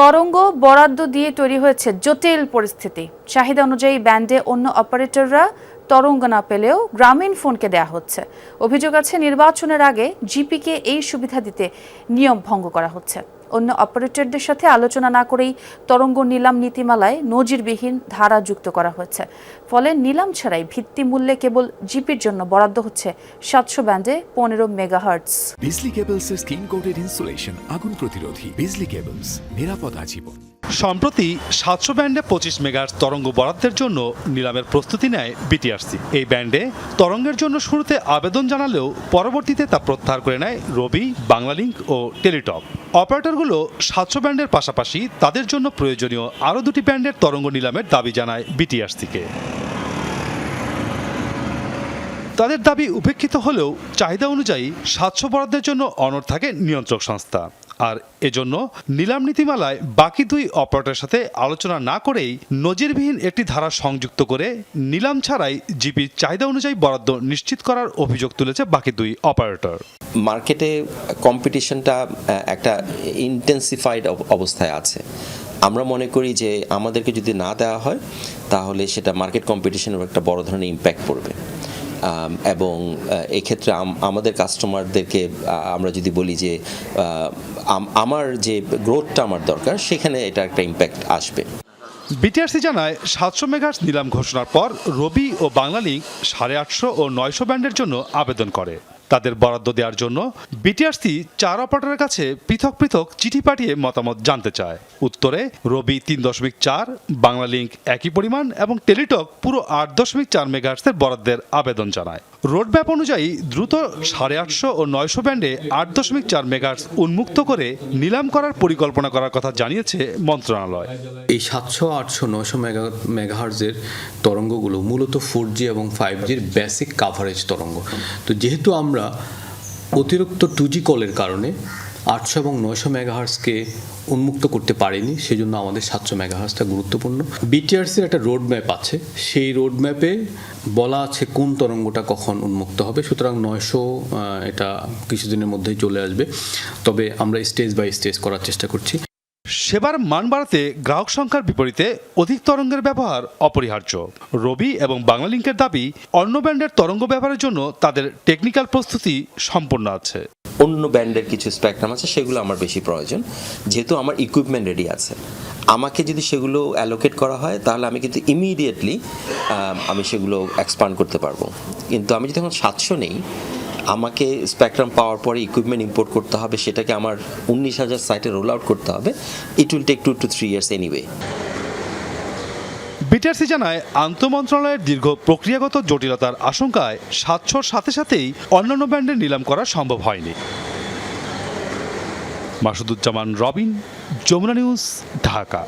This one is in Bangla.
তরঙ্গ বরাদ্দ দিয়ে তৈরি হয়েছে জটিল পরিস্থিতি। চাহিদা অনুযায়ী ব্যান্ডে অন্য অপারেটররা তরঙ্গ না পেলেও গ্রামীণ ফোনকে দেয়া হচ্ছে। অভিযোগ আছে নির্বাচনের আগে জিপিকে এই সুবিধা দিতে নিয়ম ভঙ্গ করা হচ্ছে। অন্য অপারেটরদের সাথে আলোচনা না করেই তরঙ্গ নিলাম নীতিমালায় নজিরবিহীন ধারা যুক্ত করা হয়েছে। ফলে নিলাম ছাড়াই ভিত্তি মূল্যে কেবল জিপির জন্য বরাদ্দ হচ্ছে 700 ব্যান্ডে 15 মেগাহার্টজ। বিজলি কেবলসের স্কিন কোটেড ইনসুলেশন আগুন প্রতিরোধী। বিজলি কেবলস, নিরাপদ আজীবন। সম্প্রতি 700 ব্যান্ডে 25 মেগাহার্টজ তরঙ্গ বরাদ্দের জন্য নিলামের প্রস্তুতি নেয় বিটিআরসি। এই ব্যান্ডে তরঙ্গের জন্য শুরুতে আবেদন জানালেও পরবর্তীতে তা প্রত্যাহার করে নেয় রবি, বাংলালিংক ও টেলিটক। অপারেটরগুলো 700 ব্যান্ডের পাশাপাশি তাদের জন্য প্রয়োজনীয় আরও 2টি ব্যান্ডের তরঙ্গ নিলামের দাবি জানায় বিটিআরসিকে। তাদের দাবি উপেক্ষিত হলেও চাহিদা অনুযায়ী 700 বরাদ্দের জন্য অনড় থাকে নিয়ন্ত্রক সংস্থা। আর এজন্য নিলাম নীতিমালায় বাকি 2 অপারেটরের সাথে আলোচনা না করেই নজিরবিহীন একটি ধারা সংযুক্ত করে নিলাম ছাড়াই জিপির চাহিদা অনুযায়ী বরাদ্দ নিশ্চিত করার অভিযোগ তুলেছে বাকি 2 অপারেটর। মার্কেটে কম্পিটিশনটা একটা ইন্টেন্সিফাইড অবস্থায় আছে। আমরা মনে করি যে আমাদেরকে যদি না দেওয়া হয় তাহলে সেটা মার্কেট কম্পিটিশনের একটা বড় ধরনের ইম্প্যাক্ট পড়বে এবং এক্ষেত্রে আমাদের কাস্টমারদেরকে আমরা যদি বলি যে আমার যে গ্রোথটা আমার দরকার সেখানে এটা একটা ইম্প্যাক্ট আসবে। বিটিআরসি জানায় 700 মেগাহার্টজ নিলাম ঘোষণার পর রবি ও বাংলালিংক 850 ও 900 ব্যান্ডের জন্য আবেদন করে। তাদের বরাদ্দ দেওয়ার জন্য বিটিআরসি 4 অপারেটরের কাছে পৃথক পৃথক চিঠি পাঠিয়ে মতামত জানতে চায়। উত্তরে রবি 3.4, বাংলালিংক একই পরিমাণ এবং টেলিটক পুরো 8.4 মেগাহার্টজের বরাদ্দের আবেদন জানায়। রোডম্যাপ অনুযায়ী দ্রুত 850 ও 900 ব্যান্ডে 8.4 মেগাহার্টজ উন্মুক্ত করে নিলাম করার পরিকল্পনা করার কথা জানিয়েছে মন্ত্রণালয়। এই 700, 800, 900 মেগাহার্টজের তরঙ্গগুলো মূলত 4G এবং 5Gর বেসিক কাভারেজ তরঙ্গ। তো যেহেতু আমরা অতিরিক্ত 2G কলের কারণে 800 এবং 900 মেগাহার্টজকে উন্মুক্ত করতে পারিনি, সেজন্য আমাদের 700 মেগাহার্টজটা গুরুত্বপূর্ণ। বিটিআরসির একটা রোড ম্যাপ আছে, সেই রোড ম্যাপে বলা আছে কোন তরঙ্গটা কখন উন্মুক্ত হবে। সুতরাং 900 এটা কিছুদিনের মধ্যেই চলে আসবে, তবে আমরা স্টেজ বাই স্টেজ করার চেষ্টা করছি। সেবার মান বাড়াতে গ্রাহক সংখ্যার বিপরীতে অধিক তরঙ্গের ব্যবহার অপরিহার্য। রবি এবং বাংলালিংকের দাবি অন্য ব্যান্ডের তরঙ্গ ব্যবহারের জন্য তাদের টেকনিক্যাল প্রস্তুতি সম্পূর্ণ আছে। অন্য ব্যান্ডের কিছু স্পেকট্রাম আছে, সেগুলো আমার বেশি প্রয়োজন, যেহেতু আমার ইকুইপমেন্ট রেডি আছে। আমাকে যদি সেগুলো অ্যালোকেট করা হয় তাহলে আমি কিন্তু ইমিডিয়েটলি আমি সেগুলো এক্সপান্ড করতে পারবো। কিন্তু আমি যদি এখন 700 নেই, আমাকে স্পেকট্রাম পাওয়ার পরে ইকুইপমেন্ট ইম্পোর্ট করতে হবে, সেটাকে আমার 19,000 সাইটে রোল আউট করতে হবে। It will take 2 to 3 years anyway. BTRC জানায় আন্তঃমন্ত্রণালয়ের দীর্ঘ প্রক্রিয়াগত জটিলতার আশঙ্কায় 700-র সাথে সাথেই অন্যান্য ব্যান্ডের নিলাম করা সম্ভব হয়নি। মাসুদুজ্জামান রবিন, যমুনা নিউজ, ঢাকা।